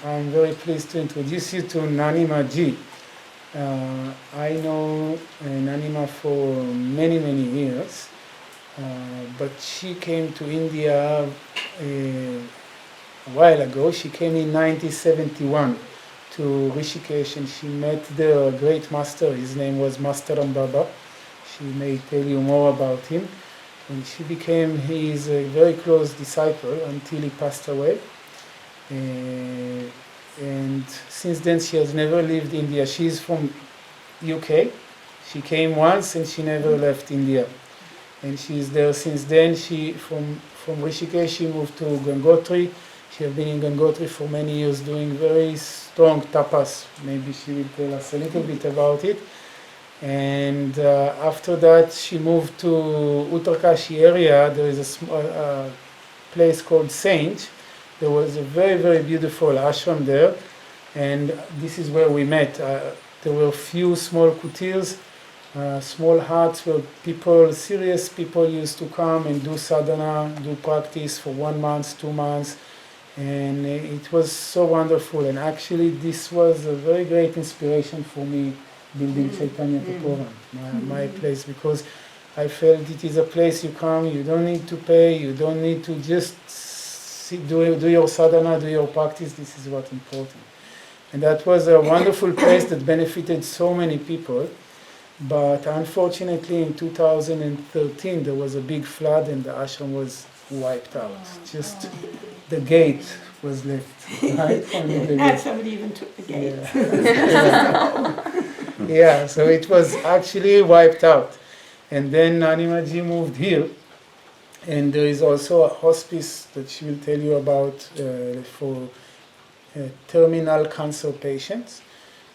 I'm very pleased to introduce you to Nanima Ji. I know Nanima for many, many years, but she came to India a while ago. She came in 1971 to Rishikesh, and she met the great master. His name was Master Baba. She may tell you more about him. And she became his very close disciple until he passed away. And since then she has never left India. She is from UK. She came once and she never left India. And she is there since then. She from Rishikesh she moved to Gangotri. She has been in Gangotri for many years doing very strong tapas. Maybe she will tell us a little bit about it. And after that she moved to Uttarkashi area. There is a place called Saint. There was a very, very beautiful ashram there, and this is where we met. There were few small kutirs, small huts where people, serious people used to come and do sadhana, do practice for 1 month, 2 months, and it was so wonderful. And actually this was a very great inspiration for me building Chaitanya Tapovan, my place, because I felt it is a place you come, you don't need to pay, you don't need to just do your sadhana, do your practice. This is what's important. And that was a wonderful place that benefited so many people. But unfortunately in 2013 there was a big flood and the ashram was wiped out. Just the gate was left. Right? And somebody even took the gate. Yeah, so it was actually wiped out. And then Nanima Ji moved here. And there is also a hospice that she will tell you about for terminal cancer patients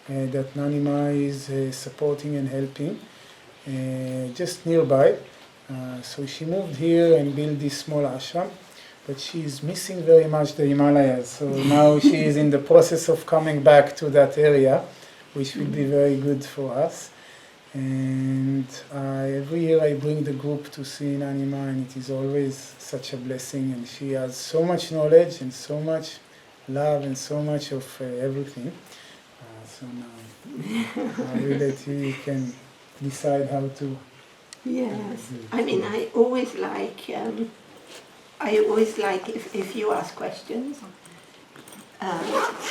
that Nanima is supporting and helping just nearby. So she moved here and built this small ashram, but she is missing very much the Himalayas. So now she is in the process of coming back to that area, which will be very good for us. And every year I bring the group to see Nanima, and it is always such a blessing. And she has so much knowledge and so much love and so much of everything. So now I will let you can decide how to. Yes, I mean I always like if you ask questions.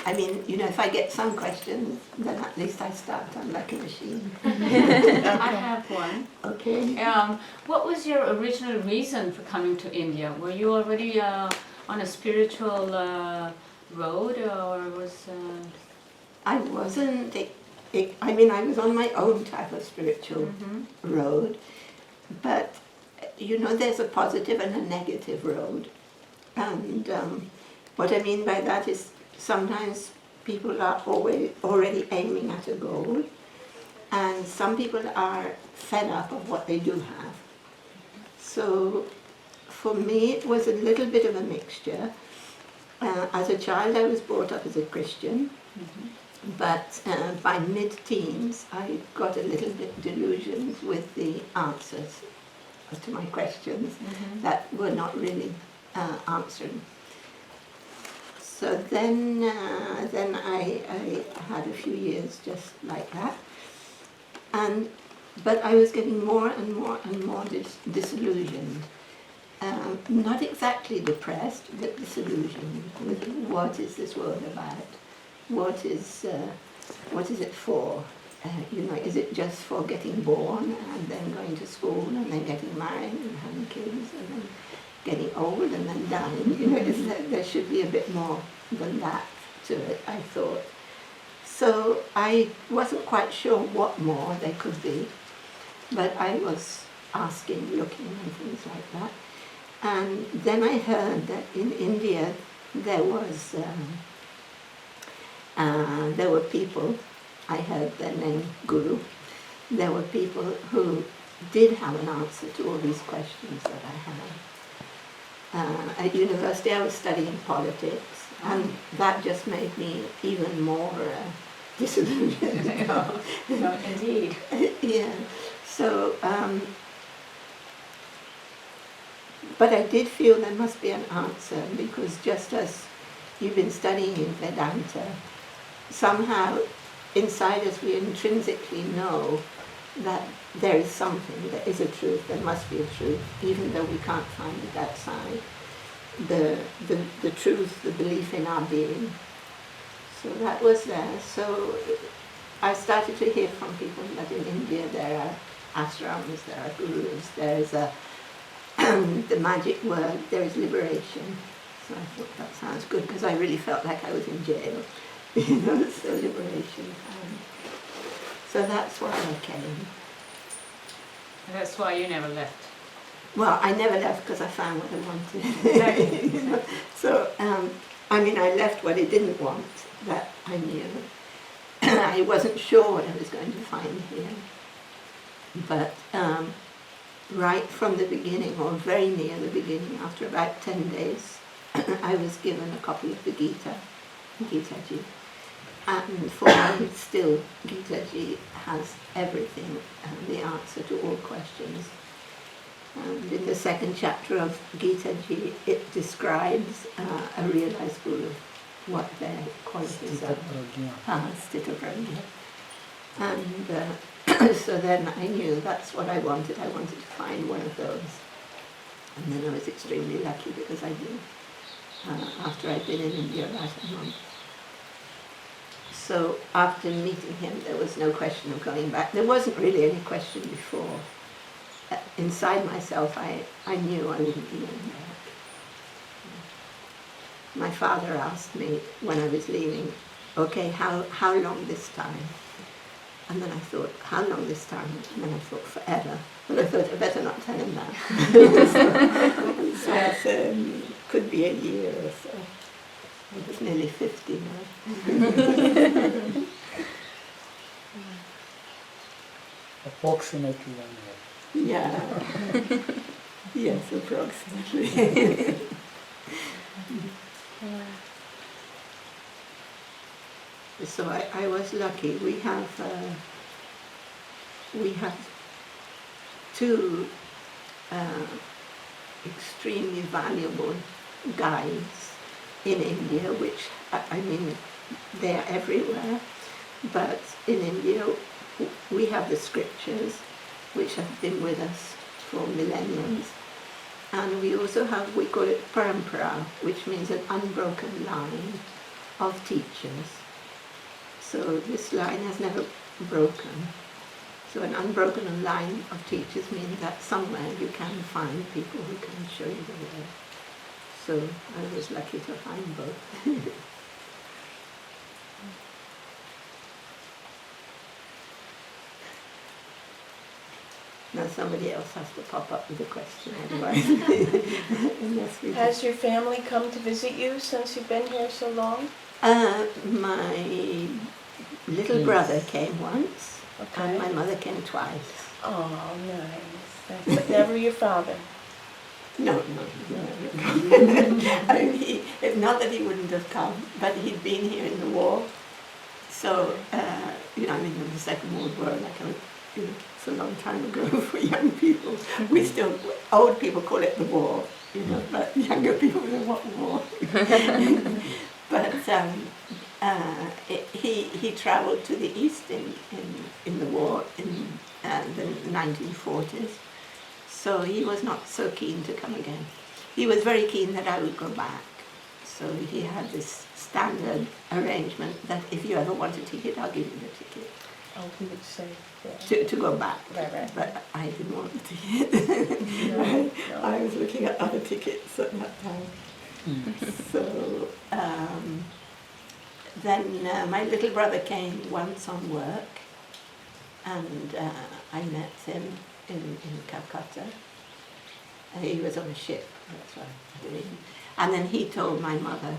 I mean, you know, if I get some questions, then at least I start. I'm like a machine. I have one. Okay. What was your original reason for coming to India? Were you already on a spiritual road, or was? I wasn't. I mean, I was on my own type of spiritual road, but you know, there's a positive and a negative road, and what I mean by that is sometimes people are already aiming at a goal, and some people are fed up of what they do have. So for me it was a little bit of a mixture. As a child I was brought up as a Christian, but by mid-teens I got a little bit delusioned with the answers to my questions that were not really answered. So then I had a few years just like that, but I was getting more and more disillusioned. Not exactly depressed, but disillusioned with what is this world about? What is it for? You know, is it just for getting born and then going to school and then getting married and having kids and then getting old and then dying? You know, there should be a bit more than that to it, I thought. So I wasn't quite sure what more there could be, but I was asking, looking and things like that. And then I heard that in India there were people, I heard their name Guru, there were people who did have an answer to all these questions that I had. At university I was studying politics, and that just made me even more disillusioned. Indeed. Yeah. So, but I did feel there must be an answer, because just as you've been studying in Vedanta, somehow inside us we intrinsically know that there is something, there is a truth, there must be a truth, even though we can't find it outside. The truth, the belief in our being. So that was there. So I started to hear from people that in India there are ashrams, there are gurus, there is a the magic word, there is liberation. So I thought that sounds good because I really felt like I was in jail. You know, so liberation. So that's why I came. That's why you never left. Well, I never left because I found what I wanted. Exactly. You know? So, I mean, I left what I didn't want, that I knew. I wasn't sure what I was going to find here. But right from the beginning, or very near the beginning, after about 10 days, I was given a copy of the Gita, Gita Ji. And for me, still, Gita Ji has everything, the answer to all questions. And in the second chapter of Gita Ji, it describes a realized guru, what their qualities are. Sthita Prajna. And so then I knew that's what I wanted. I wanted to find one of those. And then I was extremely lucky because I did, after I'd been in India about a month. So after meeting him, there was no question of going back. There wasn't really any question before. Inside myself, I knew I wouldn't be going back. My father asked me when I was leaving, okay, how long this time? And then I thought, how long this time? And then I thought, forever. But I thought, I better not tell him that. So I said, could be a year or so. I was nearly 50 now. Approximately 1 year. Yeah. Yes, approximately. So I was lucky. We have two extremely valuable guides in India, which, I mean, they are everywhere, but in India we have the scriptures, which have been with us for millenniums, and we also have, we call it parampara, which means an unbroken line of teachers. So this line has never broken. So an unbroken line of teachers means that somewhere you can find people who can show you the way. So I was lucky to find both. Now somebody else has to pop up with a question, otherwise. Unless we Has your family come to visit you since you've been here so long? My little brother came once, and my mother came twice. Oh, nice. But never your father. No. I mean, not that he wouldn't have come, but he'd been here in the war. So, you know, I mean, in the Second World War, you know, it's a long time ago for young people. We still, old people call it the war, you know, but younger people say, what war? But he travelled to the east in the war in the 1940s. So he was not so keen to come again. He was very keen that I would go back. So he had this standard arrangement that if you ever want a ticket, I'll give you the ticket. Oh, he would say that. To go back. Right. But I didn't want the ticket. No. I was looking at other tickets at that time. So then my little brother came once on work, and I met him in Calcutta. He was on a ship, that's what I did. And then he told my mother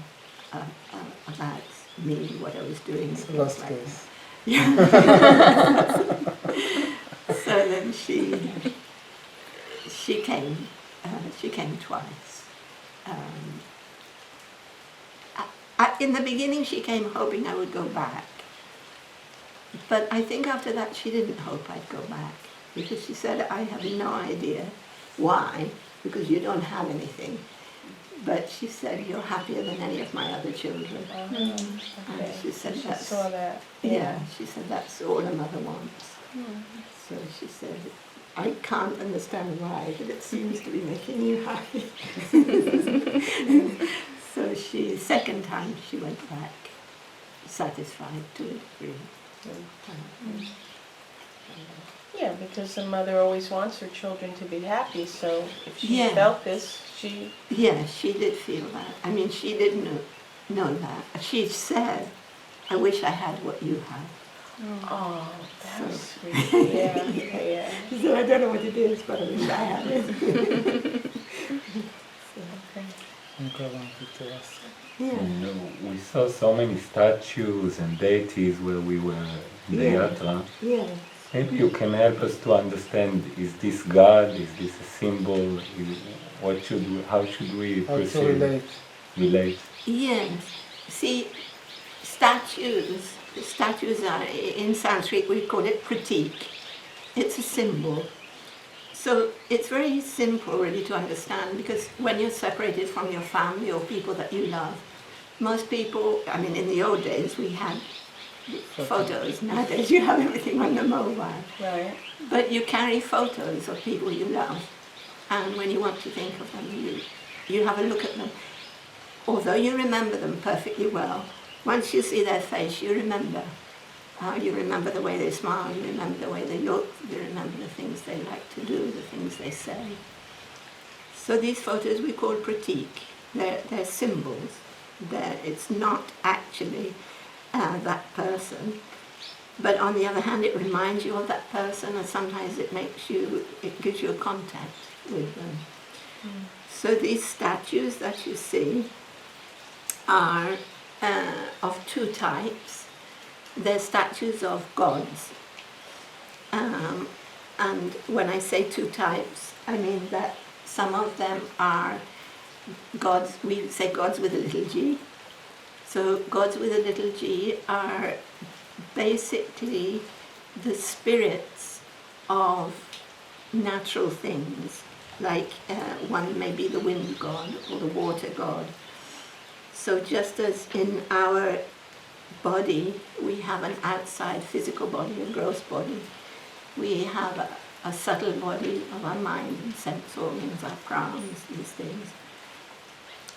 about me, what I was doing. It's the last case. Yeah. So then she came twice. In the beginning she came hoping I would go back. But I think after that she didn't hope I'd go back, because she said, I have no idea why, because you don't have anything. but she said, "You're happier than any of my other children." Okay. And she said, She "That's saw that. yeah." She said, "That's all a mother wants." Hmm. So she said, "I can't understand why, but it seems to be making you happy." So second time she went back, satisfied to a degree. Yeah, because the mother always wants her children to be happy, so if she Yeah. felt this, she... Yeah, she did feel that. I mean, she did know that. She said, "I wish I had what you have." Oh, that's So- sweet. Yeah, yeah. So I don't know what it is, but I wish I had it. Okay. Nunca vão ter essa. Yeah. We saw so many statues and deities where we were in the Yeah. yatra. Yeah. Maybe you can help us to understand, is this God, is this a symbol, how should we How to perceive, relate? Yes. See, statues are, in Sanskrit we call it pratik. It's a symbol. So it's very simple really to understand, because when you're separated from your family or people that you love, most people, I mean in the old days we had photos, nowadays you have everything on the mobile. Right. But you carry photos of people you love, and when you want to think of them, you have a look at them. Although you remember them perfectly well, once you see their face, you remember. You remember the way they smile, you remember the way they look, you remember the things they like to do, the things they say. So these photos we call pratik. They're symbols. It's not actually that person. But on the other hand, it reminds you of that person, and sometimes it gives you a contact with them. So these statues that you see are of two types. They're statues of gods. And when I say two types, I mean that some of them are gods, we say gods with a little g. So gods with a little g are basically the spirits of natural things, like one may be the wind god or the water god. So just as in our body we have an outside physical body, a gross body, we have a subtle body of our mind and sense organs, our prans, these things.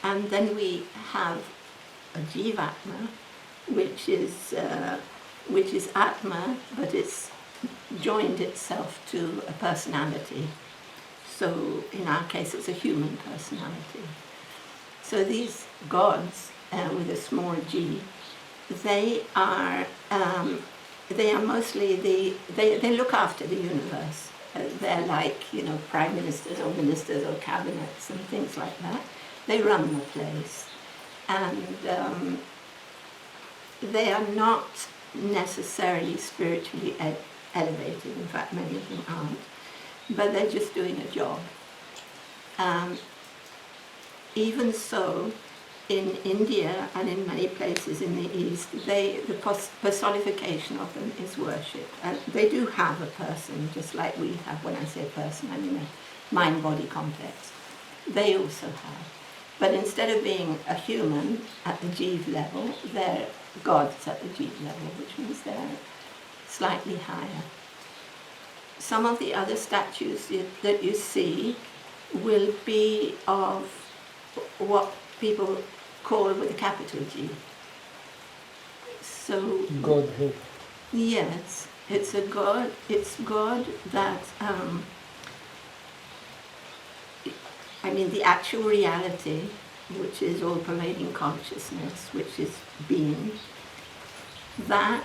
And then we have a jivatma, which is Atma, but it's joined itself to a personality. So in our case, it's a human personality. So these gods, with a small g, they are mostly they look after the universe. They're like, prime ministers or ministers or cabinets and things like that. They run the place. And they are not necessarily spiritually elevated. In fact, many of them aren't. But they're just doing a job. Even so, in India and in many places in the East, the personification of them is worship. And they do have a person, just like we have. When I say person, I mean a mind-body complex. They also have. But instead of being a human at the jiva level, they're gods at the jiva level, which means they're slightly higher. Some of the other statues that you see will be of what people call with a capital G. So Godhead. yes, it's a god. It's God that the actual reality, which is all-pervading consciousness, which is being. That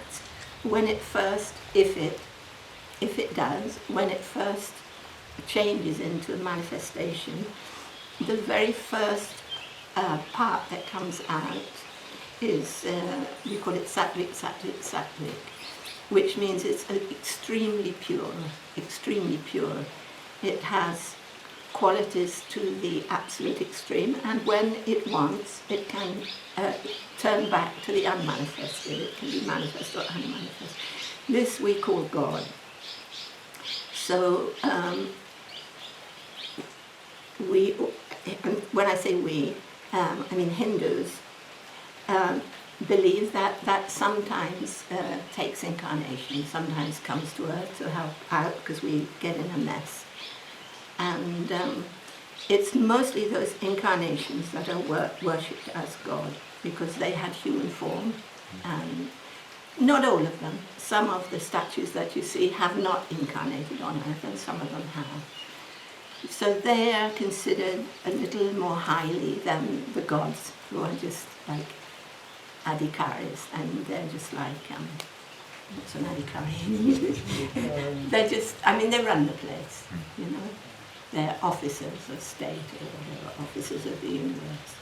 when it first, if it does, when it first changes into a manifestation, the very first part that comes out is, we call it sattvic, sattvic, sattvic, which means it's extremely pure, extremely pure. It has qualities to the absolute extreme, and when it wants, it can turn back to the unmanifested. It can be manifest or unmanifest. This we call God. So when I say we, Hindus, believe that sometimes takes incarnation, sometimes comes to earth to help out because we get in a mess. And it's mostly those incarnations that are worshipped as God because they had human form. Not all of them. Some of the statues that you see have not incarnated on earth and some of them have. So they are considered a little more highly than the gods, who are just like adhikaris, and they're just like, what's an adhikari in English? They're just, they run the place, you know. They're officers of state or whatever, officers of the universe.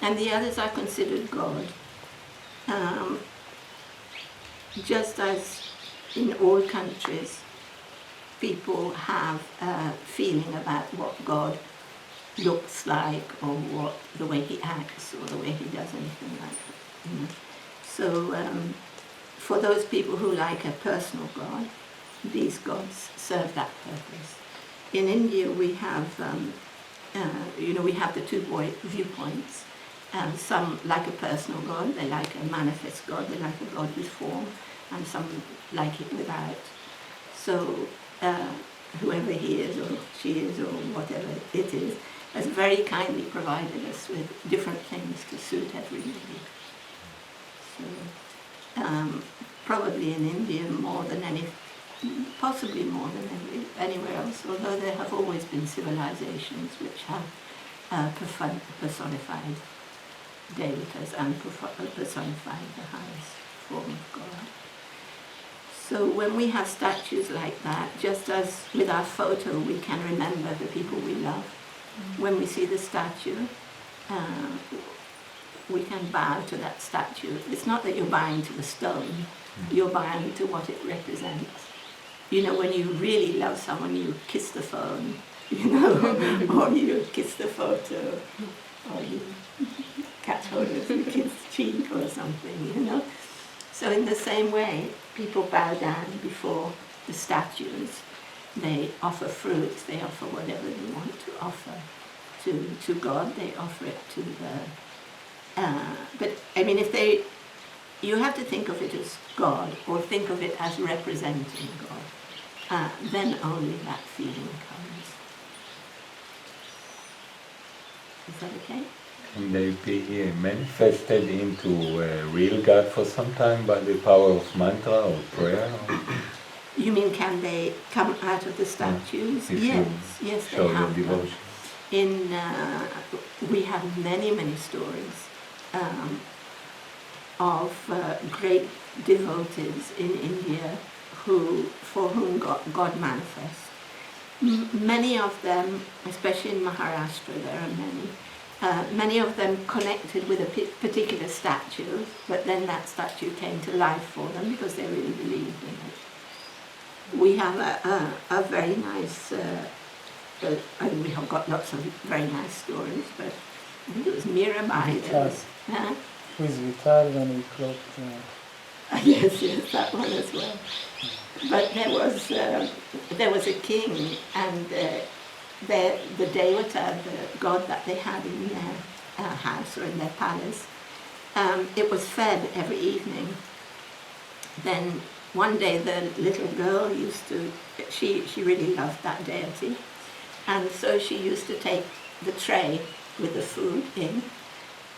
And the others are considered God. Just as in all countries, people have a feeling about what God looks like or what the way he acts or the way he does anything like that. You know? So for those people who like a personal God, these gods serve that purpose. In India we have, we have the two viewpoints. Some like a personal God, they like a manifest God, they like a God with form, and some like it without. So whoever he is or she is or whatever it is, has very kindly provided us with different things to suit everybody. So probably in India possibly more than anywhere else, although there have always been civilizations which have personified devatas and personified the highest form of God. So when we have statues like that, just as with our photo we can remember the people we love, when we see the statue, we can bow to that statue. It's not that you're bowing to the stone, you're bowing to what it represents. You know, when you really love someone, you kiss the phone, you know, or you kiss the photo, or you catch hold of the kid's cheek or something, you know. So in the same way, people bow down before the statues. They offer fruits, they offer whatever they want to offer to God, they offer it to the... but, you have to think of it as God, or think of it as representing God. Then only that feeling comes. Is that okay? Can they be manifested into a real God for some time by the power of mantra or prayer? You mean can they come out of the statues? Yes, they have. We have many stories of great devotees in India for whom God manifests. Many of them, especially in Maharashtra, there are many of them connected with a particular statue, but then that statue came to life for them because they really believed in it. We have a very nice, and we have got lots of very nice stories, but I think it was Mirabai. With Vital when we clocked. Yes, that one as well. But there was a king, and the devata, the god that they had in their house or in their palace, it was fed every evening. Then one day the little girl she really loved that deity, and so she used to take the tray with the food in,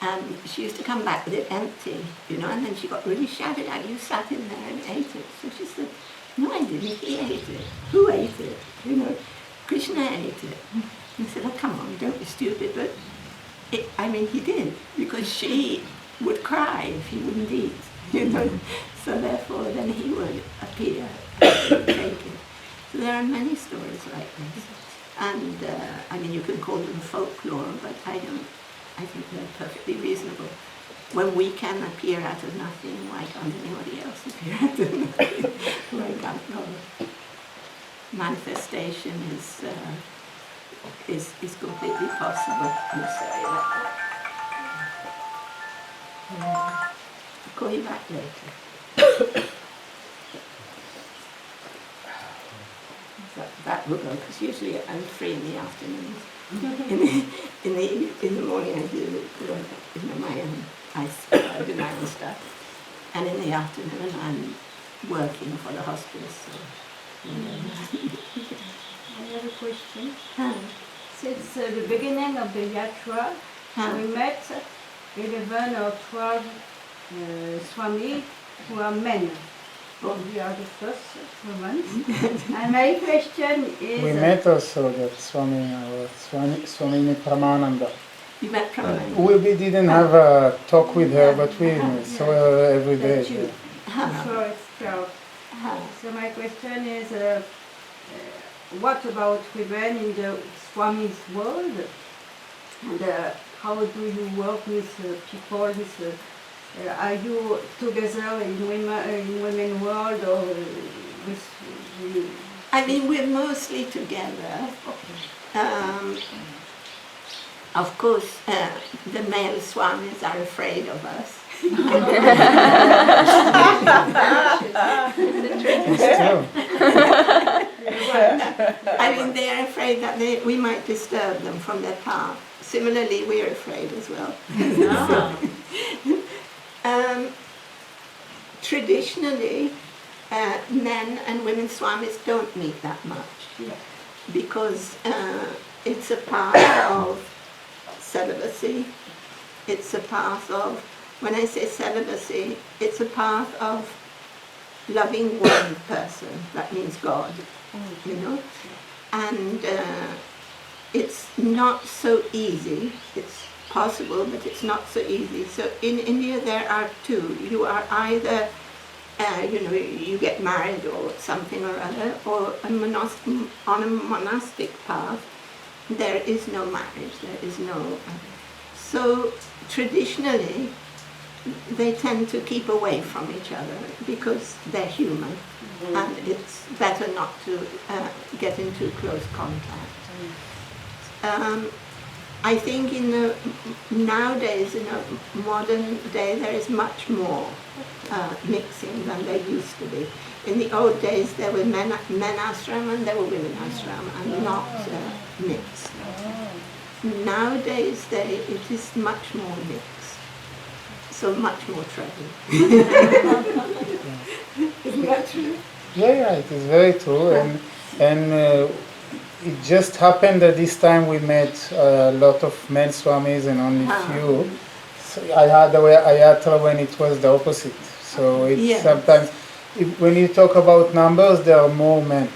and she used to come back with it empty, you know, and then she got really shouted at, "You sat in there and ate it." So she said, "No, I didn't, he ate it." "Who ate it?" "You know, Krishna ate it." He said, "Oh, come on, don't be stupid." But he did, because she would cry if he wouldn't eat, you know. So therefore, then he would appear and take it. So there are many stories like this. And, you can call them folklore, but I think they're perfectly reasonable. When we can appear out of nothing, why can't anybody else appear out of nothing? Why can't God? Manifestation is completely possible. I'm sorry about that. I'll call you back later. That will go, because usually I'm free in the afternoons. in the morning I do my own, I do my own stuff, and in the afternoon I'm working for the hospice. So, I have a question. Since the beginning of the yatra, we met 11 or 12 Swami who are men. We are the first women. And my question is... We met also that Swami Pramananda. You met Pramananda? We didn't have a talk with her, but we saw her every day. That you saw it 12. So my question is, what about women in the Swami's world? And how do you work with people? Are you together in women world or with? I mean, we're mostly together. Of course, the male Swamis are afraid of us. It's true. I mean, they're afraid that we might disturb them from their path. Similarly, we're afraid as well. Traditionally, men and women Swamis don't meet that much because it's a path of celibacy. It's a path of, when I say celibacy, it's a path of loving one person. That means God, you know. And it's not so easy. It's possible, but it's not so easy. So in India there are two. You are either, you get married or something or other, or on a monastic path, there is no marriage, there is no... So traditionally, they tend to keep away from each other because they're human, and it's better not to get into close contact. I think nowadays, in a modern day, there is much more mixing than there used to be. In the old days, there were men ashram and there were women ashram, and not mixed. Nowadays, it is much more mixed. So much more trouble. Isn't that true? Yeah, it is very true. And it just happened that this time we met a lot of men Swamis and only few. So I had a yatra when it was the opposite. So it's sometimes, when you talk about numbers, there are more men.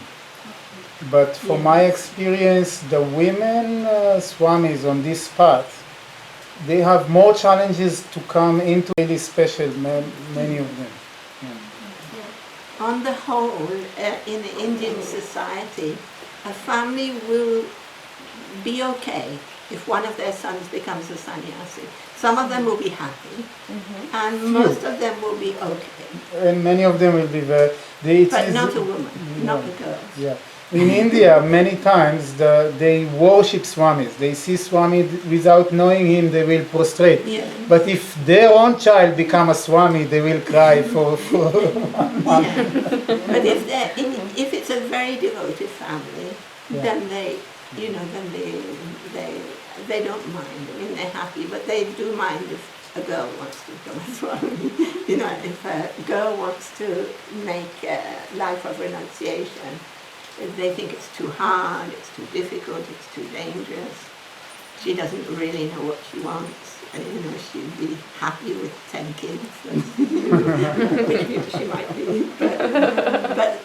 But from my experience, the women Swamis on this path, they have more challenges to come into really special, many of them. On the whole, in Indian society, a family will be okay if one of their sons becomes a sannyasi. Some of them will be happy, and most of them will be okay. And many of them will be very... But not a woman, not the girls. Yeah. In India, many times they worship Swamis. They see Swami without knowing him, they will prostrate. Yeah. But if their own child become a Swami, they will cry for But if it's a very devoted family, then they don't mind. I mean, they're happy, but they do mind if a girl wants to become a Swami. If a girl wants to make a life of renunciation, they think it's too hard, it's too difficult, it's too dangerous. She doesn't really know what she wants. She'd be happy with 10 kids, which she might be. But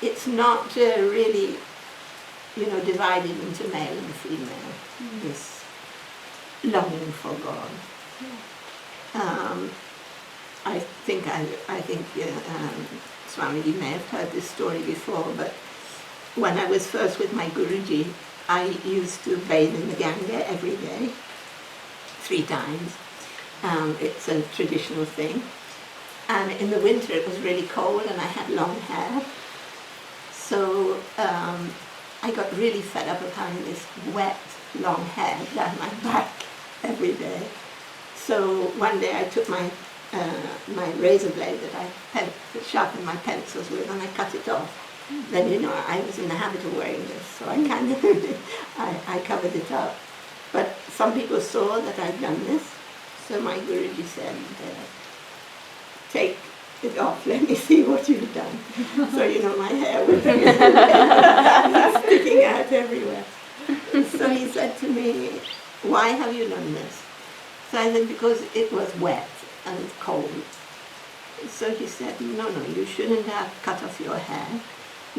it's not really, divided into male and female. This longing for God. I think Swami, you may have heard this story before, but when I was first with my Guruji, I used to bathe in the Ganga every day, 3 times. It's a traditional thing. And in the winter it was really cold and I had long hair. So I got really fed up of having this wet, long hair down my back every day. So one day I took my razor blade that I sharpened my pencils with, and I cut it off. then I was in the habit of wearing this, so I kind of I covered it up. But some people saw that I'd done this, so my Guruji said, take it off, let me see what you've done. So my hair was sticking out everywhere. So he said to me, why have you done this? So I said, because it was wet and cold. So he said, no, you shouldn't have cut off your hair.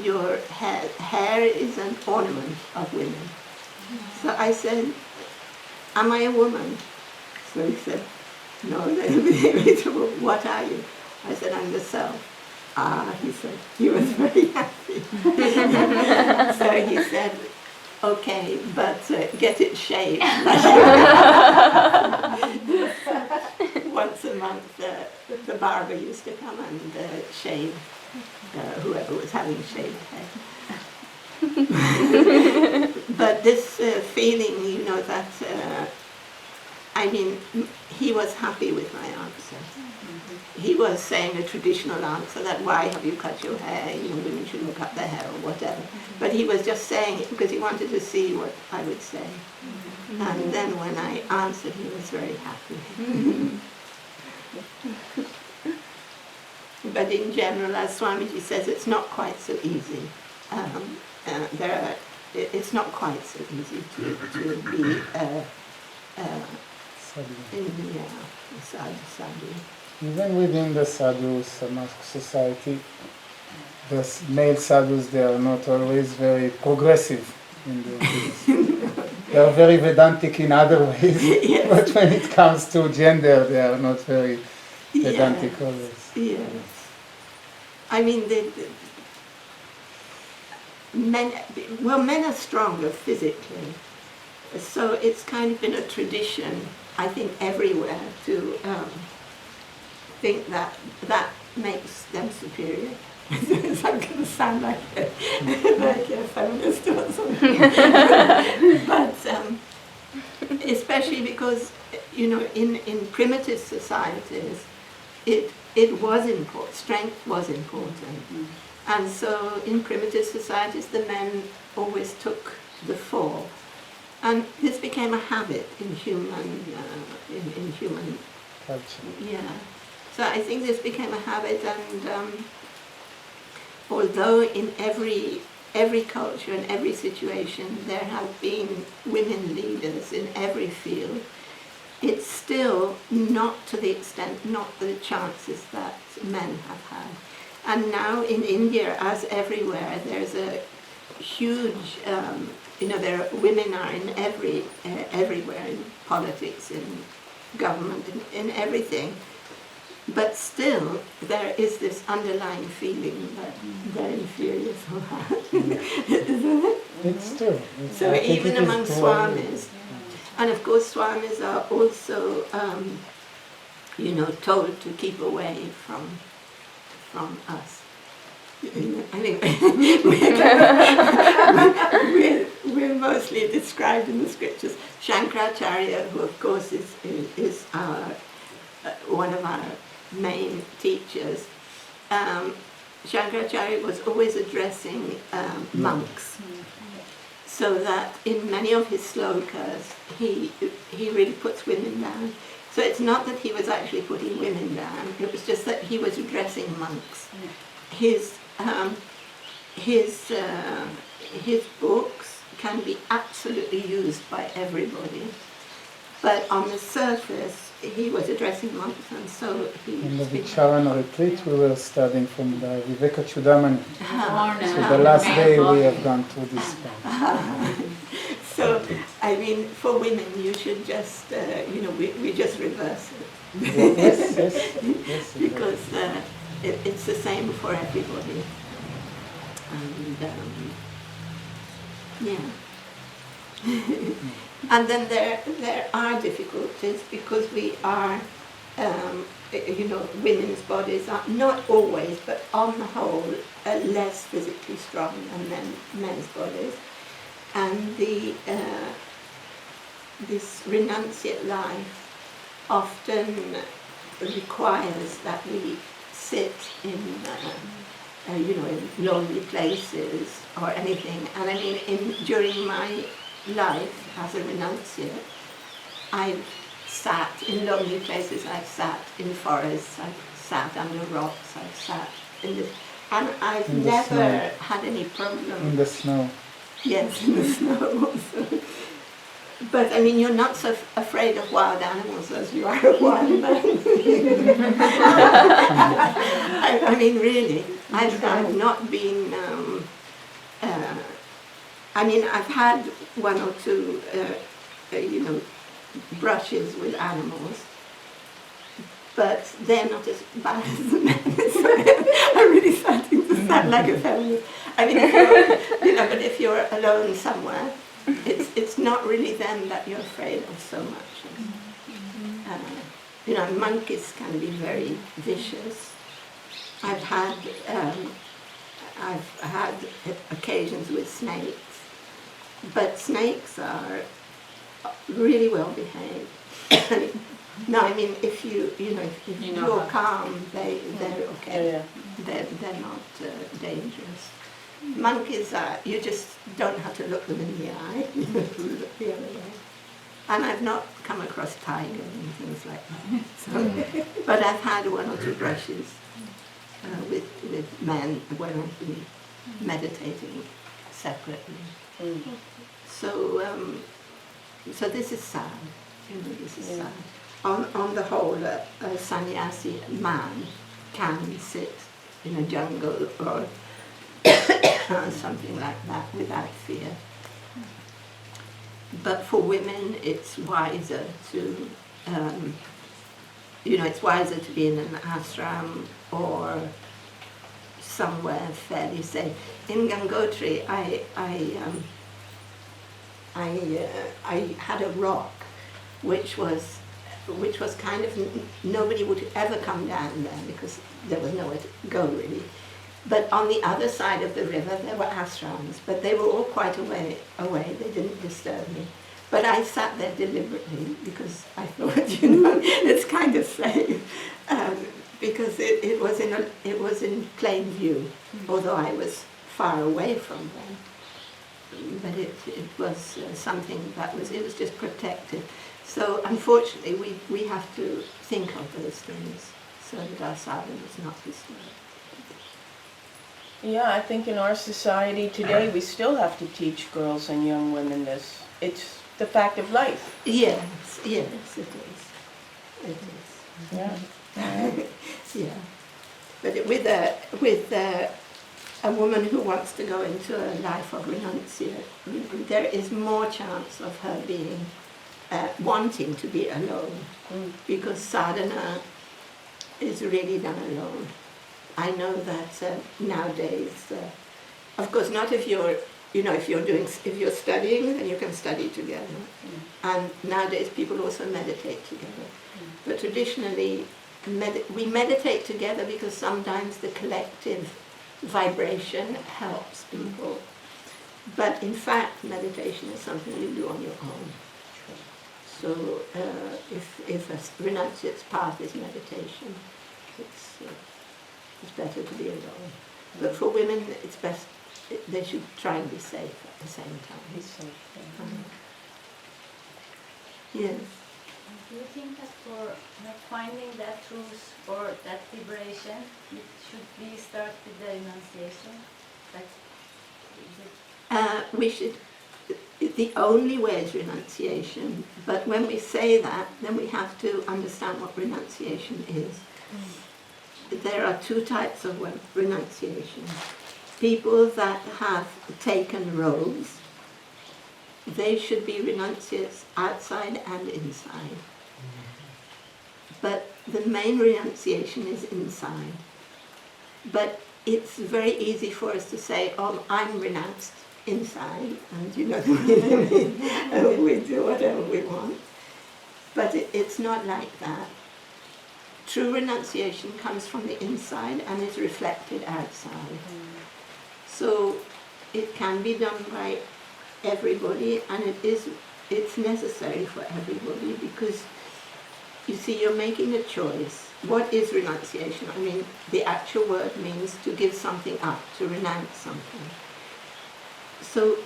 Your hair is an ornament of women. So I said, am I a woman? So he said, no. What are you? I said, I'm the self. He said, he was very happy. So he said, okay, but get it shaved. Once a month, the barber used to come and shave whoever was having shaved head. But this feeling, that, he was happy with my answer. He was saying a traditional answer, that why have you cut your hair, women shouldn't cut their hair or whatever. But he was just saying it because he wanted to see what I would say. And then when I answered, he was very happy. But in general, as Swamiji says, it's not quite so easy. It's not quite so easy to be sadhu. Even within the sadhu society, the male sadhus, they are not always very progressive in their views. They are very Vedantic in other ways, Yes. but when it comes to gender, they are not very Vedantic Yes. always. Yes. Men are stronger physically, so it's kind of been a tradition, I think, everywhere to think that makes them superior. So I'm going to sound like a feminist or something. But especially because, in primitive societies, it was important, strength was important. And so in primitive societies, the men always took the fall. And this became a habit in human Culture. yeah. So I think this became a habit, and although in every culture and every situation there have been women leaders in every field, it's still not to the extent, not the chances that men have had. And now in India, as everywhere, there's a huge, women are in everywhere, in politics, in government, in everything. But still, there is this underlying feeling that they're inferior somehow, isn't it? It's true. So I think even it is among true. swamis, and of course swamis are also, told to keep away from us. We're mostly described in the scriptures. Shankaracharya, who of course is our one of our main teachers, Shankaracharya was always addressing monks, so that in many of his slokas he really puts women down. So it's not that he was actually putting women down, it was just that he was addressing monks. His books can be absolutely used by everybody, but on the surface he was addressing monks, and so he In the speaks. Vicharana retreat, we were studying from the Viveka Chudamani. Born, So the last day we have gone through this part. So, for women, you should just, we just reverse it. Yes, Because it's the same for everybody. And, and then there are difficulties because we are, women's bodies are not always, but on the whole, less physically strong than men's bodies. And this renunciate life often requires that we sit in in lonely places or anything. And I mean, during my life as a renunciate, I've sat in lonely places, I've sat in forests, I've sat under rocks, I've sat in this, and I've In the never snow. had any problem. In the snow. Yes, in the snow also. But I mean, you're not so afraid of wild animals as you are of wild men. I mean, really, I've not been. I mean, I've had one or two, brushes with animals, but they're not as bad as the men. So I'm really starting to sound like a feminist. I mean, but if you're alone somewhere, it's not really them that you're afraid of so much. Monkeys can be very vicious. I've had occasions with snakes, but snakes are really well behaved. No, I mean, if you're calm, they're okay. Yeah. They're not dangerous. Monkeys are, you just don't have to look them in the eye. You have to look the other way. And I've not come across tigers and things like that. So, but I've had one or two brushes with men when I've been meditating separately. So this is sad. This is sad. On the whole, a sannyasi man can sit in a jungle or something like that without fear. But for women, it's wiser to, it's wiser to be in an ashram or somewhere fairly safe. In Gangotri, I had a rock, which was kind of, nobody would ever come down there because there was nowhere to go really. But on the other side of the river there were ashrams, but they were all quite away, they didn't disturb me. But I sat there deliberately because I thought, it's kind of safe, because it was in plain view, although I was far away from them. But it was something it was just protected. So unfortunately we have to think of those things so that our sadhana is not disturbed. Yeah, I think in our society today we still have to teach girls and young women this. It's the fact of life. Yes, it is. It is. Yeah. Yeah. But with a woman who wants to go into a life of renunciation, there is more chance of her being wanting to be alone, because sadhana is really done alone. I know that nowadays, of course, not if you're studying, then you can study together. And nowadays people also meditate together. But traditionally, we meditate together because sometimes the collective vibration helps people. But in fact, meditation is something you do on your own. So if a renunciate's path is meditation, it's better to be alone. But for women, it's best, they should try and be safe at the same time. Be safe. Yes. Do you think that for finding that truth or that liberation, it should we start with the renunciation? We should. The only way is renunciation. But when we say that, then we have to understand what renunciation is. There are two types of renunciation. People that have taken robes, they should be renunciates outside and inside. But the main renunciation is inside. But it's very easy for us to say, oh, I'm renounced inside, and we do whatever we want. But it's not like that. True renunciation comes from the inside and is reflected outside. So it can be done by everybody, and it's necessary for everybody, because you see, you're making a choice. what is renunciation? I mean, the actual word means to give something up, to renounce something. So,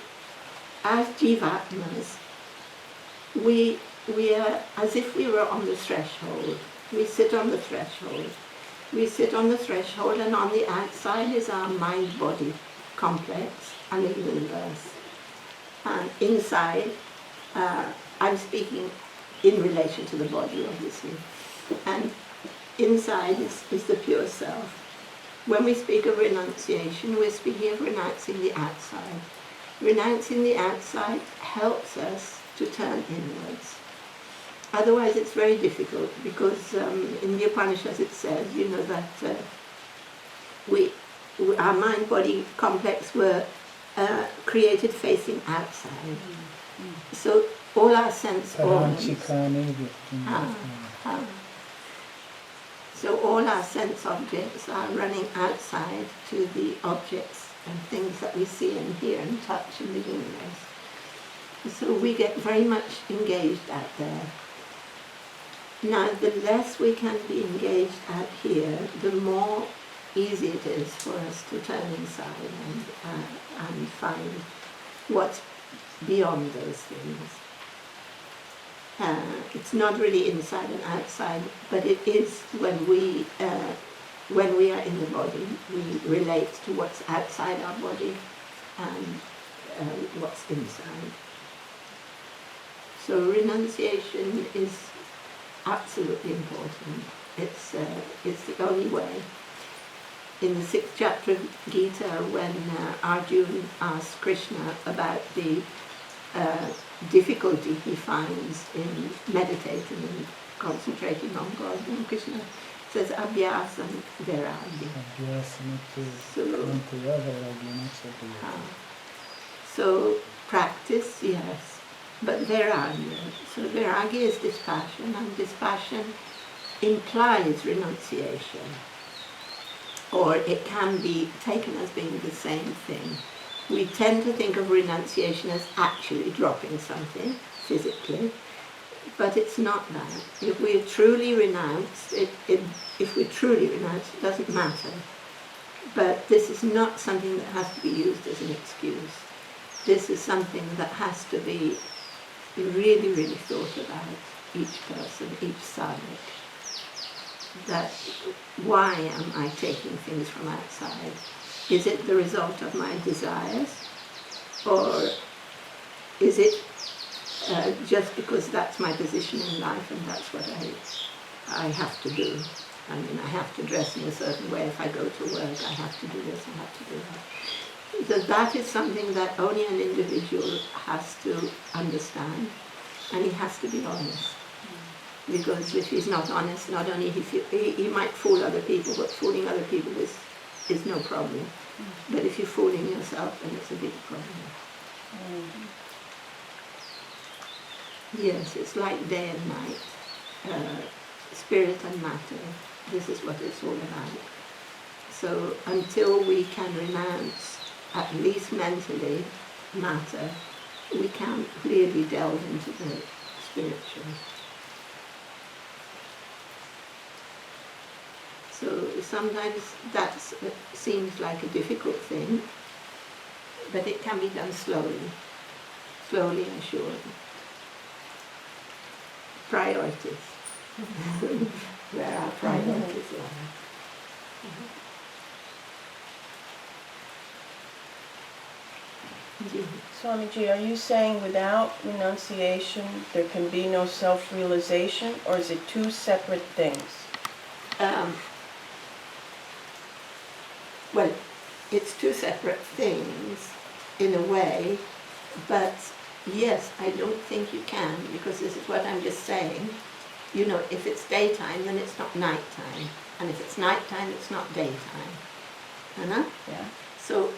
as Jivatmas, we are as if we were on the threshold. We sit on the threshold. We sit on the threshold, and on the outside is our mind-body complex and the universe. And inside, I'm speaking in relation to the body, obviously. And inside is the pure self. When we speak of renunciation, we're speaking of renouncing the outside. Renouncing the outside helps us to turn inwards. Otherwise, it's very difficult, because in the Upanishads it says, that our mind-body complex were created facing outside. So all our sense organs. So all our sense objects are running outside to the objects and things that we see and hear and touch in the universe. So we get very much engaged out there. Now, the less we can be engaged out here, the more easy it is for us to turn inside and find what's beyond those things. It's not really inside and outside, but it is when we are in the body, we relate to what's outside our body and what's inside. So renunciation is absolutely important. It's the only way. In the 6th chapter of Gita, when Arjuna asks Krishna about the difficulty he finds in meditating and concentrating on God, and Krishna says abhyasa vairagya. So practice, yes, but vairagya. So vairagya is dispassion, and dispassion implies renunciation, or it can be taken as being the same thing. We tend to think of renunciation as actually dropping something physically, but it's not that. If we truly renounce, it doesn't matter. But this is not something that has to be used as an excuse. This is something that has to be really, really thought about, each person, each sadhak. That why am I taking things from outside? Is it the result of my desires, or is it just because that's my position in life and that's what I have to do? I mean, I have to dress in a certain way. If I go to work, I have to do this, I have to do that. So that is something that only an individual has to understand, and he has to be honest. Because if he's not honest, not only he might fool other people, but fooling other people is no problem. But if you're fooling yourself, then it's a big problem. Yes, it's like day and night, spirit and matter. This is what it's all about. So until we can renounce, at least mentally, matter, we can't really delve into the spiritual. So sometimes that seems like a difficult thing, but it can be done slowly and surely. Priorities. Where our priorities lie. Swamiji, are you saying without renunciation there can be no self-realization, or is it two separate things? Well, it's two separate things in a way, but yes, I don't think you can, because this is what I'm just saying. If it's daytime, then it's not nighttime, and if it's nighttime, it's not daytime. Yeah. So,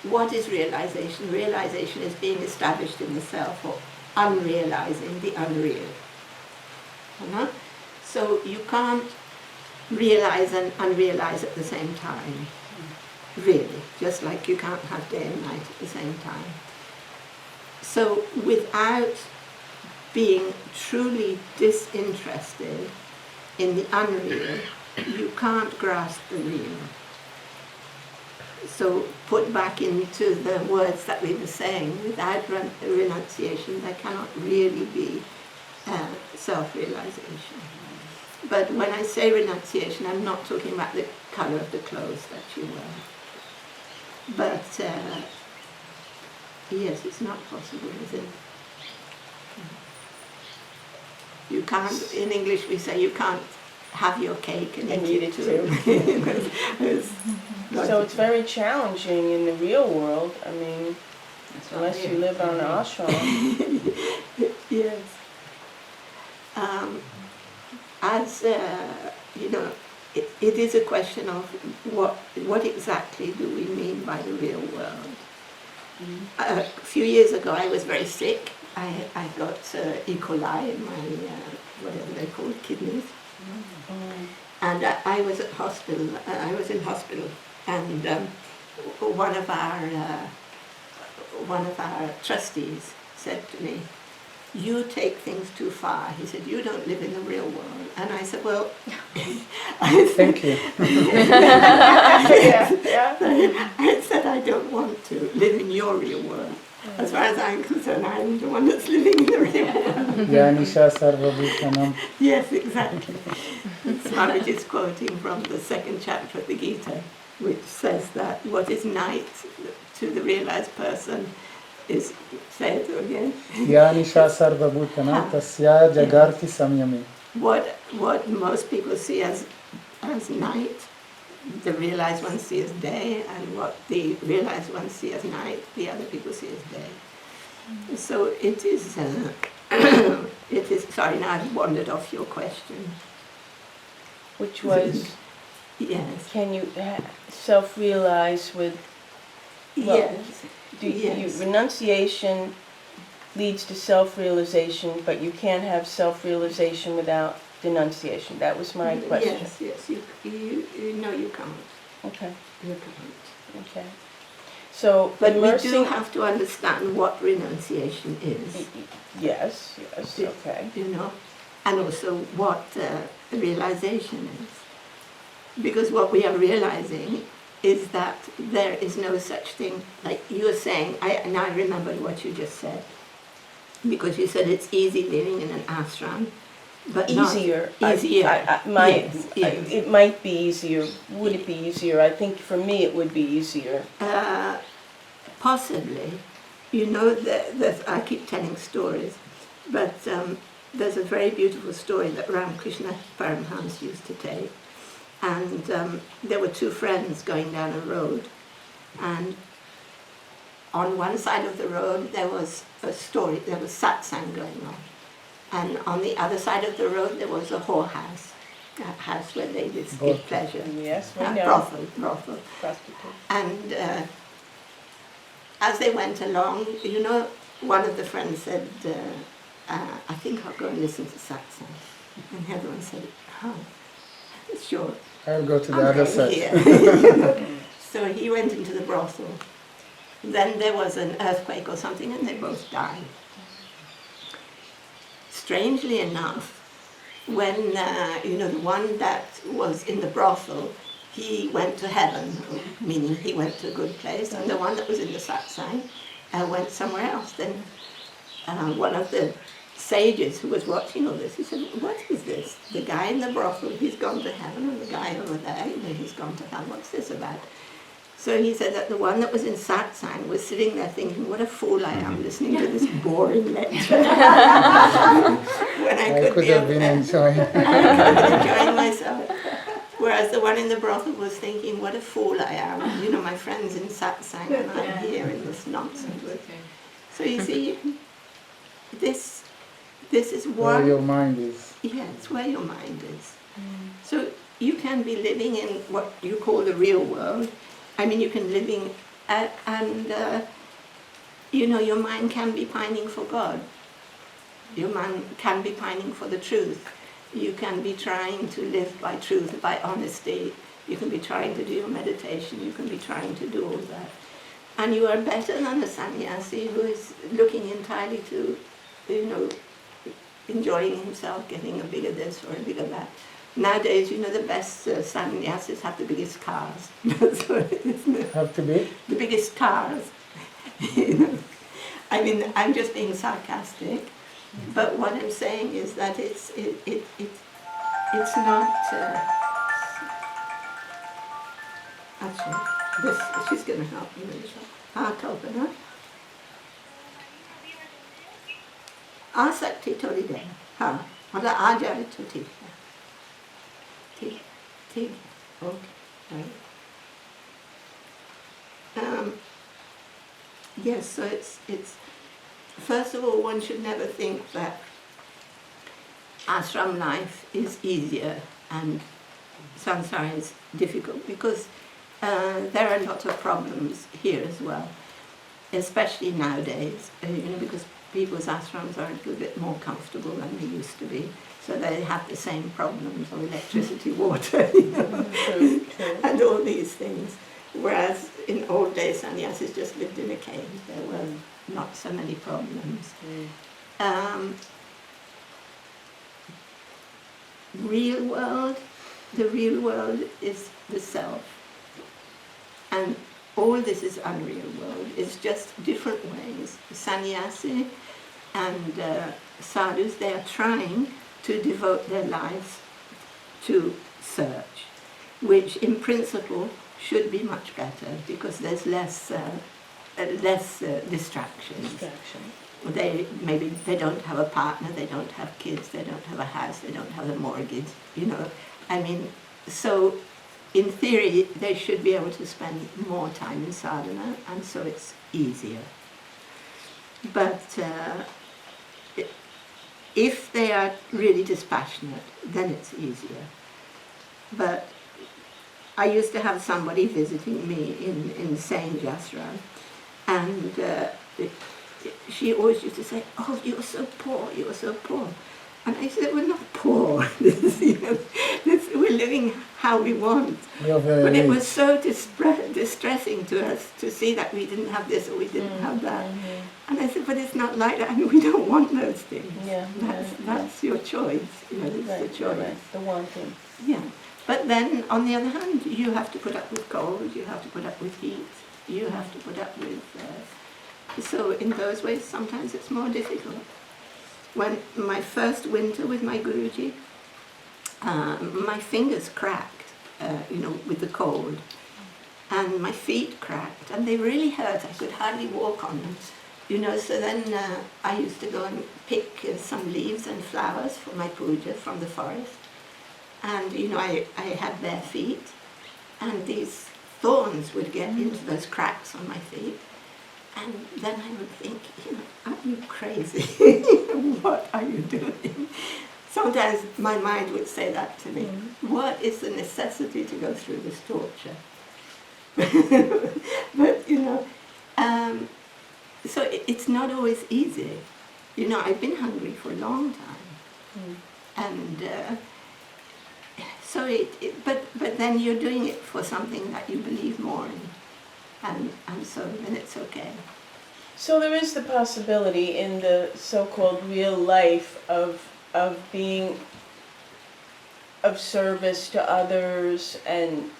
what is realization? Realization is being established in the self, or unrealizing the unreal. So you can't realize and unrealize at the same time, really, just like you can't have day and night at the same time. So without being truly disinterested in the unreal, you can't grasp the real. So put back into the words that we were saying, without renunciation there cannot really be self-realization. But when I say renunciation, I'm not talking about the colour of the clothes that you wear. But yes, it's not possible, is it? You can't, in English we say you can't have your cake and eat it too. So it's very challenging in the real world. I mean, unless you live on an ashram. Yes. As you know, it is a question of what exactly do we mean by the real world. A few years ago I was very sick. I got E. coli in my, whatever they're called, kidneys. And I was at hospital, I was in hospital, and one of our trustees said to me, "You take things too far." He said, "You don't live in the real world." And I said, "Well," Thank you. I said, "I don't want to live in your real world. As far as I'm concerned, I'm the one that's living in the real world." Yanisha Sarvabhutanam. Yes, exactly. Swamiji is quoting from the second chapter of the Gita, which says that what is night to the realized person is, say it again. Yanisha Sarvabhutanam tasya jagarti samyami. What most people see as night, the realized ones see as day, and what the realized ones see as night, the other people see as day. So it is, it is, sorry, now I've wandered off your question. Which was, Yes. can you self-realize with, well, Yes. Yes. renunciation leads to self-realization, but you can't have self-realization without denunciation. That was my question. Yes, no, you can't. Okay, You can't. okay. So, But immersing, we do have to understand what renunciation is, yes, okay. you know, and also what realization is. Because what we are realizing is that there is no such thing, like you were saying, now I remembered what you just said, because you said it's easy living in an ashram, but Easier. not easier. Yes. It might be easier. Would it be easier? I think for me it would be easier. Possibly. You know, I keep telling stories, but there's a very beautiful story that Ramakrishna Paramhans used to take. And there were two friends going down a road, and on one side of the road there was there was satsang going on. And on the other side of the road there was a whorehouse, a house where they did pleasure. Yes, we know. Brothel. Prostitute. And as they went along, you know, one of the friends said, "I think I'll go and listen to satsang." And the other one said, "Oh, sure. I'll go to the I'm other going side. here." So he went into the brothel. Then there was an earthquake or something, and they both died. Strangely enough, when you know, the one that was in the brothel, he went to heaven, meaning he went to a good place, and the one that was in the satsang went somewhere else. Then one of the sages who was watching all this, he said, "What is this? The guy in the brothel, he's gone to heaven, and the guy over there, you know, he's gone to hell. What's this about?" So he said that the one that was in satsang was sitting there thinking, "What a fool I am listening to this boring lecture." When I could have been enjoying. I could be enjoying myself. Whereas the one in the brothel was thinking, "What a fool I am. You know, my friend's in satsang and I'm here in this nonsense." So you see, this is Where one. your mind is. Yeah, it's where your mind is. So you can be living in what you call the real world. I mean, you can living, and you know, your mind can be pining for God. Your mind can be pining for the truth. You can be trying to live by truth, by honesty. You can be trying to do your meditation. You can be trying to do all that. And you are better than a sannyasi who is looking entirely to, you know, enjoying himself, getting a bigger this or a bigger that. Nowadays, you know, the best sannyasis have the biggest cars. That's what it is, isn't it? Have to be. The biggest cars. You know? I mean, I'm just being sarcastic, but what I'm saying is that it's not. Actually, this she's going to help me with this. Kalpana. Asakti thodi de. Ha. Mala ajari to ठीक है. ठीक. Okay. Right. Yes, so it's first of all, one should never think that ashram life is easier and samsara is difficult, because there are lots of problems here as well, especially nowadays, because people's ashrams are a little bit more comfortable than they used to be, so they have the same problems of electricity, water, True. and all these things. Whereas in old days, sannyasis just lived in a cave. There were not so many problems. The real world is the self. And all this is unreal world. It's just different ways. Sannyasi and sadhus, they are trying to devote their lives to search, which in principle should be much better, because there's less distractions. They don't have a partner, they don't have kids, they don't have a house, they don't have a mortgage, I mean, so in theory they should be able to spend more time in sadhana, and so it's easier. But if they are really dispassionate, then it's easier. But I used to have somebody visiting me in Saint Jasram, and she always used to say, "Oh, you're so poor, you're so poor." And I said, "We're not poor. We're living how we want." But it was so distressing to us to see that we didn't have this or we didn't have that. And I said, "But it's not like that. I mean, we don't want those things. That's your choice. It's the choice. Right. The wanting. Yeah. But then, on the other hand, you have to put up with cold, you have to put up with heat, you have to put up with... so in those ways, sometimes it's more difficult. When my first winter with my Guruji, my fingers cracked, with the cold, and my feet cracked, and they really hurt. I could hardly walk on them. So then I used to go and pick some leaves and flowers for my puja from the forest. And, I had bare feet, and these thorns would get into those cracks on my feet. And then I would think, are you crazy? What are you doing? Sometimes my mind would say that to me. What is the necessity to go through this torture? But, so it's not always easy. I've been hungry for a long time. And... So but then you're doing it for something that you believe more in, and so then it's okay. So there is the possibility in the so-called real life of being of service to others, and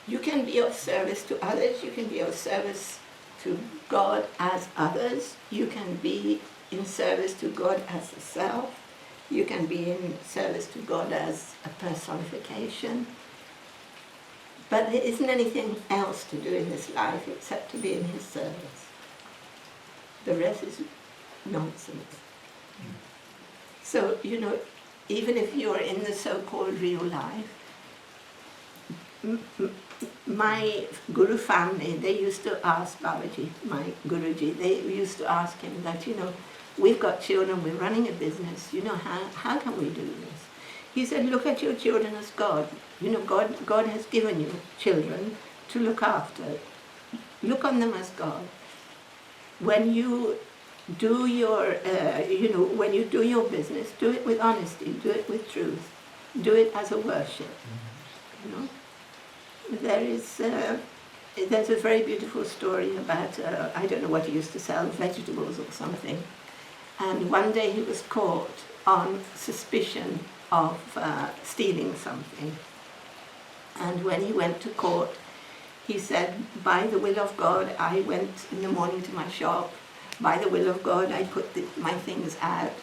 you can be of service to others. You can be of service to God as others. You can be in service to God as the self. You can be in service to God as a personification. But there isn't anything else to do in this life except to be in His service. The rest is nonsense. So, even if you're in the so-called real life, my Guru family, they used to ask Babaji, my Guruji, they used to ask him that, we've got children, we're running a business, how can we do this? He said, look at your children as God. God has given you children to look after. Look on them as God. When you do your, when you do your business, do it with honesty, do it with truth, do it as a worship. There's a very beautiful story about, I don't know what he used to sell, vegetables or something. And one day he was caught on suspicion of stealing something. And when he went to court, he said, by the will of God, I went in the morning to my shop. By the will of God, I put my things out.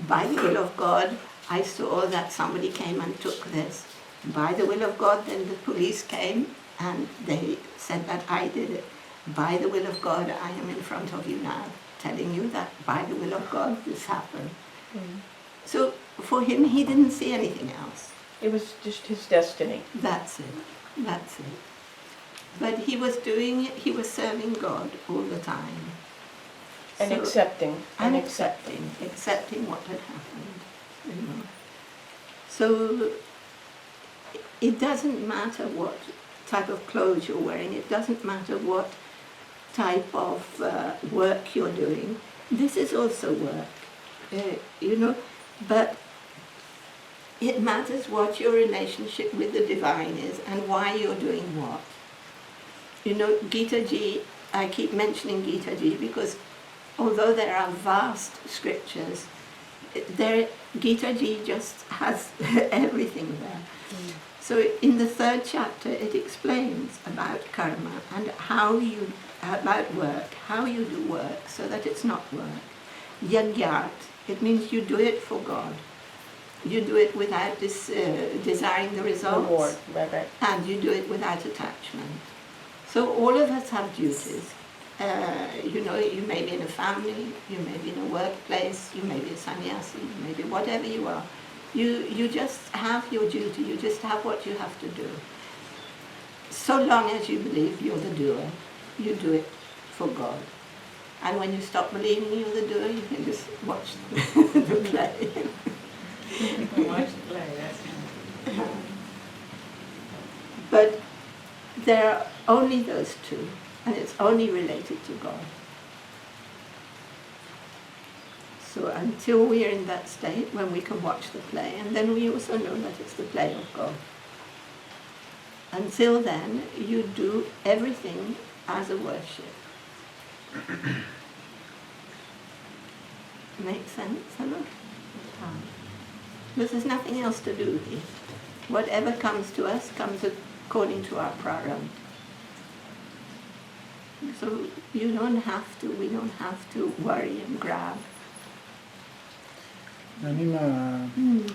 By the will of God, I saw that somebody came and took this. By the will of God, then the police came and they said that I did it. By the will of God, I am in front of you now, telling you that by the will of God, this happened. So for him, he didn't see anything else. It was just his destiny. That's it. That's it. But he was serving God all the time. And So- accepting. and accepting what had happened, you know. So it doesn't matter what type of clothes you're wearing, it doesn't matter what type of work you're doing. This is also work, you know, but it matters what your relationship with the divine is and why you're doing what. You know, Gita Ji, I keep mentioning Gita Ji because although there are vast scriptures, Gita Ji just has everything there. So in the 3rd chapter, it explains about karma and about work, how you do work so that it's not work. Yagyat, it means you do it for God. You do it without desiring the results. Reward, right. And you do it without attachment. So all of us have duties. You know, you may be in a family, you may be in a workplace, you may be a sannyasi, you may be whatever you are. You just have your duty, you just have what you have to do. So long as you believe you're the doer, you do it for God. And when you stop believing you're the doer, you can just watch the play. Watch the play, that's nice. But there are only those two, and it's only related to God. So until we are in that state when we can watch the play, and then we also know that it's the play of God. Until then, you do everything as a worship. Makes sense, Hannah? Because there's nothing else to do here. Whatever comes to us comes according to our prarabdha. So we don't have to worry and grab. Nanima,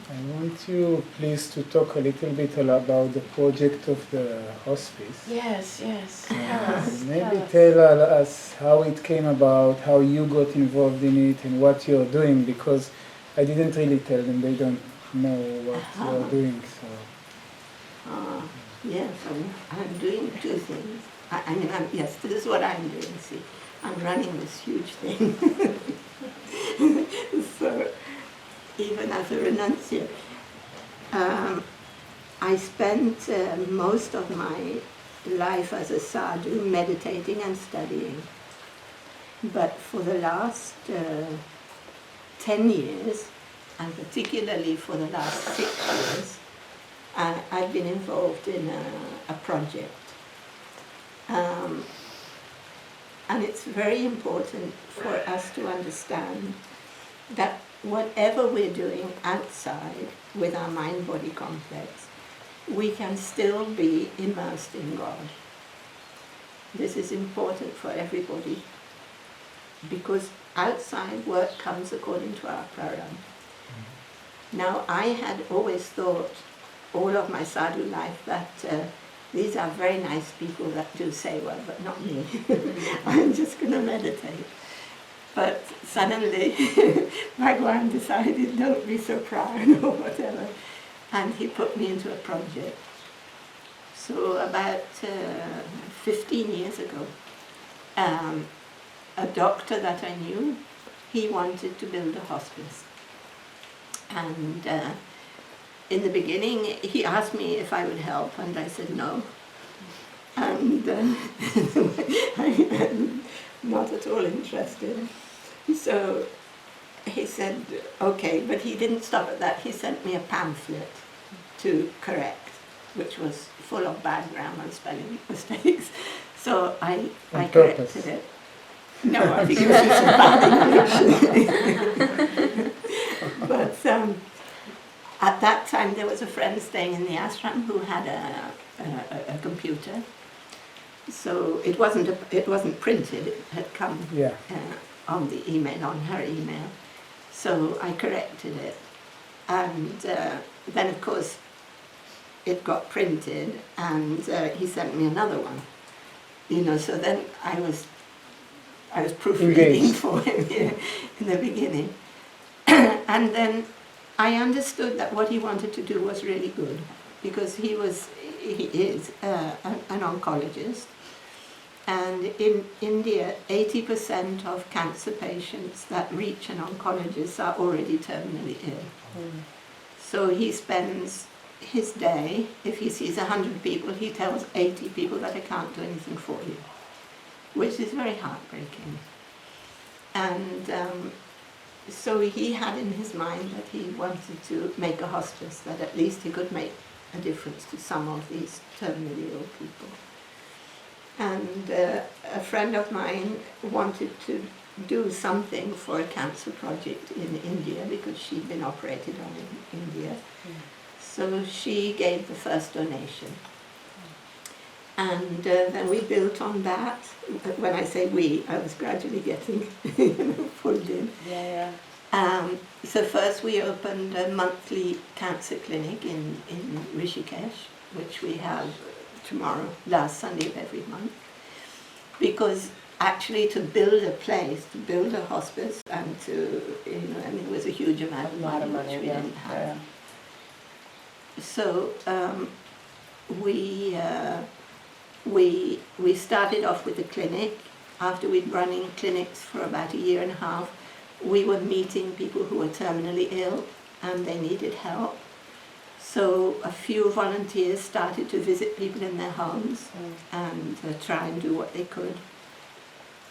I want you please to talk a little bit about the project of the hospice. Yes. Tell us. Maybe tell us how it came about, how you got involved in it, and what you're doing, because I didn't really tell them, they don't know what you're doing. So. Yes, I'm doing two things. Yes, this is what I'm doing, see. I'm running this huge thing. So, even as a renunciate, I spent most of my life as a sadhu meditating and studying. But for the last 10 years, and particularly for the last 6 years, I've been involved in a project. And it's very important for us to understand that whatever we're doing outside with our mind-body complex, we can still be immersed in God. This is important for everybody because outside work comes according to our prarabdha. Now, I had always thought all of my sadhu life that these are very nice people that do seva, but not me. I'm just going to meditate. But suddenly, Bhagwan decided, don't be so proud or whatever. And he put me into a project. So about 15 years ago, a doctor that I knew, he wanted to build a hospice. And in the beginning, he asked me if I would help, and I said no. And I'm not at all interested. So he said, okay, but he didn't stop at that. He sent me a pamphlet to correct, which was full of bad grammar, spelling mistakes. So I corrected it. No, I think it was just bad English. But At that time, there was a friend staying in the ashram who had a computer. So it wasn't printed. It had come Yeah. on the email, on her email. So I corrected it, and then of course it got printed, and he sent me another one. You know, so then I was proofreading Engaged. for him here in the beginning, and then I understood that what he wanted to do was really good, because he is an oncologist, and in India 80% of cancer patients that reach an oncologist are already terminally ill. So he spends his day, if he sees 100 people, he tells 80 people that I can't do anything for you, which is very heartbreaking. And so he had in his mind that he wanted to make a hospice, that at least he could make a difference to some of these terminally ill people. And a friend of mine wanted to do something for a cancer project in India, because she'd been operated on in India. So she gave the first donation. And then we built on that. When I say we, I was gradually getting pulled in. Yeah. So first we opened a monthly cancer clinic in Rishikesh, which we have tomorrow, last Sunday of every month. Because actually to build a place, to build a hospice, and to, it was a huge amount of money, which we didn't have. Yeah. So we started off with the clinic. After we'd running clinics for about a year and a half, we were meeting people who were terminally ill and they needed help. So a few volunteers started to visit people in their homes and try and do what they could.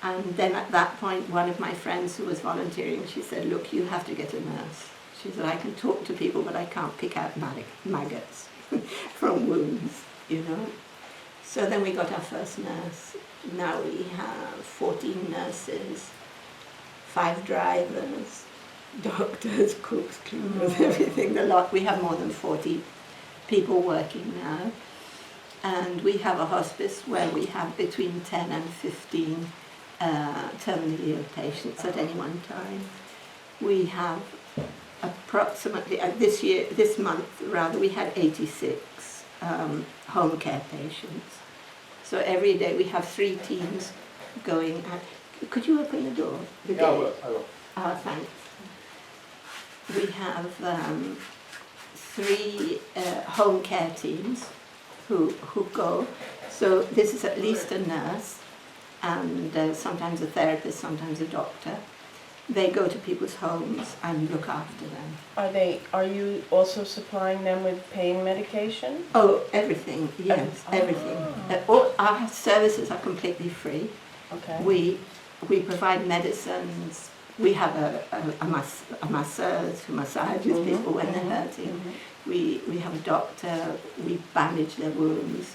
And then at that point, one of my friends who was volunteering, she said, look, you have to get a nurse. She said, I can talk to people, but I can't pick out maggots from wounds, So then we got our first nurse. Now we have 14 nurses, 5 drivers, doctors, cooks, cleaners, everything, the lot. We have more than 40 people working now. And we have a hospice where we have between 10 and 15 terminally ill patients at any one time. We have approximately, this month, we had 86 home care patients. So every day we have 3 teams going at. Could you open the door? Yeah, I will. Thanks. We have 3 home care teams who go. So this is at least a nurse, and sometimes a therapist, sometimes a doctor. They go to people's homes and look after them. Are you also supplying them with pain medication? Oh, everything, yes, everything. All our services are completely free. Okay. We provide medicines. We have a masseuse who massages people when they're hurting. We have a doctor. We bandage their wounds.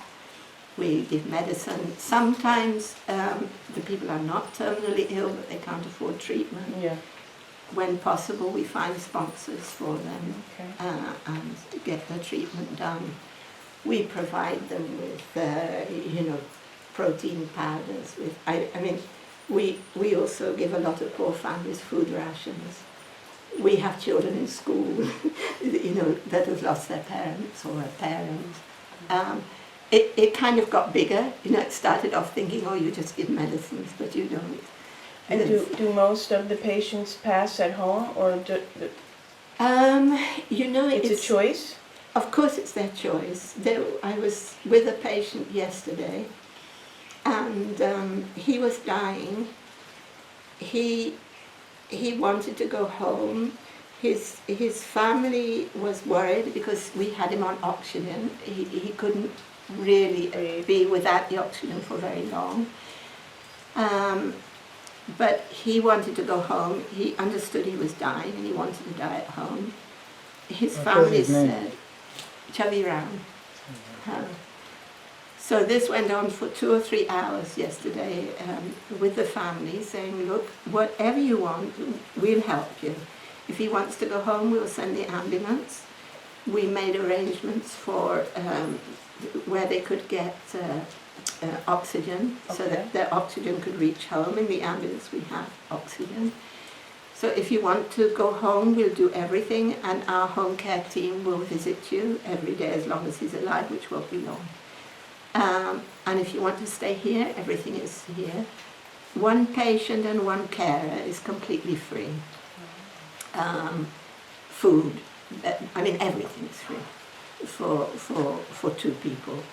We give medicine. Sometimes the people are not terminally ill, but they can't afford treatment. Yeah. When possible, we find sponsors for them and get their treatment done. We provide them with, protein powders. We also give a lot of poor families food rations. We have children in school, that have lost their parents or a parent. It kind of got bigger. It started off thinking, oh, you just give medicines, but you don't. And do most of the patients pass at home, or it's a choice? Of course it's their choice. I was with a patient yesterday, and he was dying. He wanted to go home. His family was worried because we had him on oxygen. He couldn't really be without the oxygen for very long. But he wanted to go home. He understood he was dying and he wanted to die at home. His family said, Chavi Ram. So this went on for 2 or 3 hours yesterday with the family, saying, look, whatever you want, we'll help you. If he wants to go home, we'll send the ambulance. we made arrangements for where they could get oxygen, so Okay. that their oxygen could reach home. In the ambulance we have oxygen. So if you want to go home, we'll do everything, and our home care team will visit you every day as long as he's alive, which won't be long. And if you want to stay here, everything is here. One patient and one carer is completely free. Food, I mean everything is free for two people.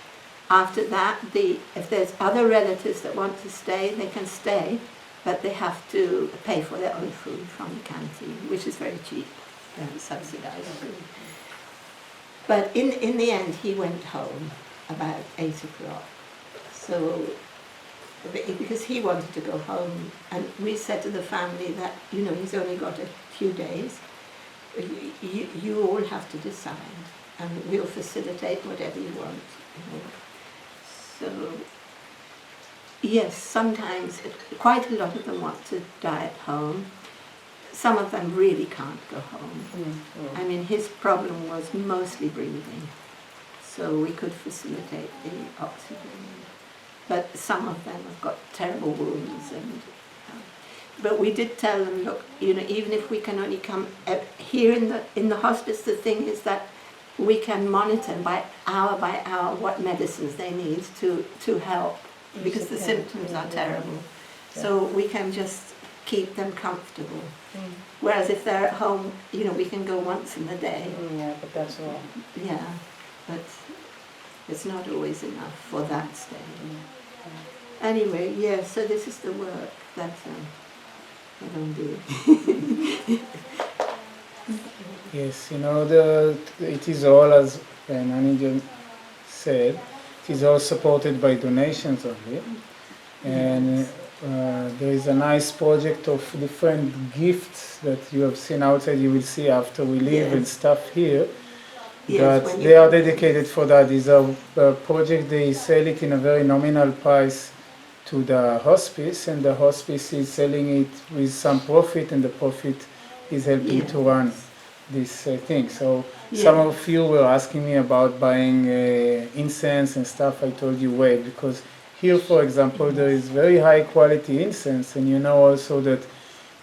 After that, if there's other relatives that want to stay, they can stay, but they have to pay for their own food from the canteen, which is very cheap, subsidized food. But in the end, he went home about 8 o'clock. So, because he wanted to go home, and we said to the family that, you know, he's only got a few days. You all have to decide, and we'll facilitate whatever you want. You know. So, yes, sometimes quite a lot of them want to die at home. Some of them really can't go home. I mean, his problem was mostly breathing, so we could facilitate the oxygen. But some of them have got terrible wounds, and but we did tell them, look, you know, even if we can only come here in the hospice, the thing is that we can monitor by hour what medicines they need to help, because the symptoms are terrible. So we can just keep them comfortable. Whereas if they're at home, you know, we can go once in a day. Yeah, but that's all. Yeah, but it's not always enough for that stay. Anyway, yeah, so this is the work that I don't do. Yes, you know, it is all, as Nanija said, it is all supported by donations only. And there is a nice project of different gifts that you have seen outside, you will see after we leave, and stuff here. Yes, That when they you are come- dedicated for that. These are a project, they sell it in a very nominal price to the hospice, and the hospice is selling it with some profit, and the profit is helping to run this thing. So some of you were asking me about buying incense and stuff. I told you wait, because here, for example, there is very high quality incense, and you know also that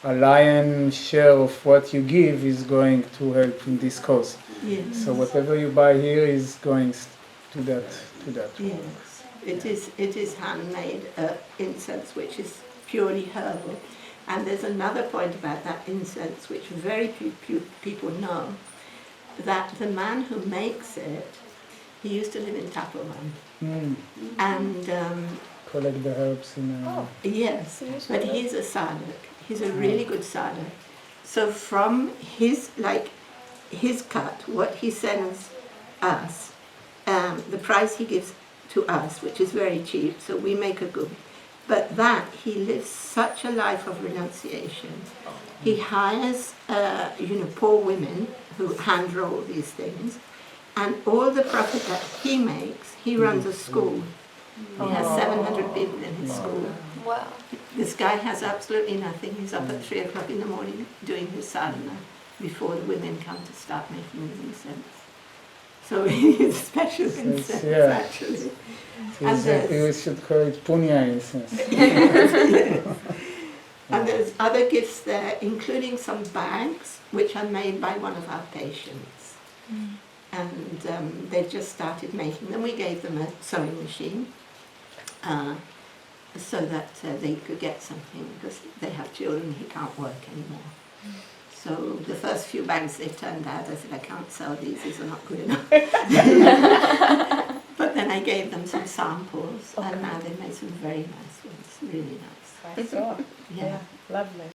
a lion's share of what you give is going to help in this cause. Yes. So whatever you buy here is going to that. Yes, it is handmade incense, which is purely herbal. And there's another point about that incense, which very few people know, that the man who makes it, he used to live in Tapovan. And Collect the herbs in yes, but he's a sadhak. He's a really good sadhak. So from his cut, what he sends us, the price he gives to us, which is very cheap, so we make a good. But that, he lives such a life of renunciation. He hires, poor women who hand roll these things, and all the profit that he makes, he runs a school. He has 700 people in his school. Wow. This guy has absolutely nothing. He's up at 3 o'clock in the morning doing his sadhana before the women come to start making the incense. So it's special incense, actually. We should call it punya incense. And there's other gifts there, including some bags, which are made by one of our patients. And they've just started making them. We gave them a sewing machine so that they could get something, because they have children, he can't work anymore. So the first few bags they turned out, I said, I can't sell these are not good enough. But then I gave them some samples, and now they made some very nice ones, really nice. I saw. Yeah. Lovely.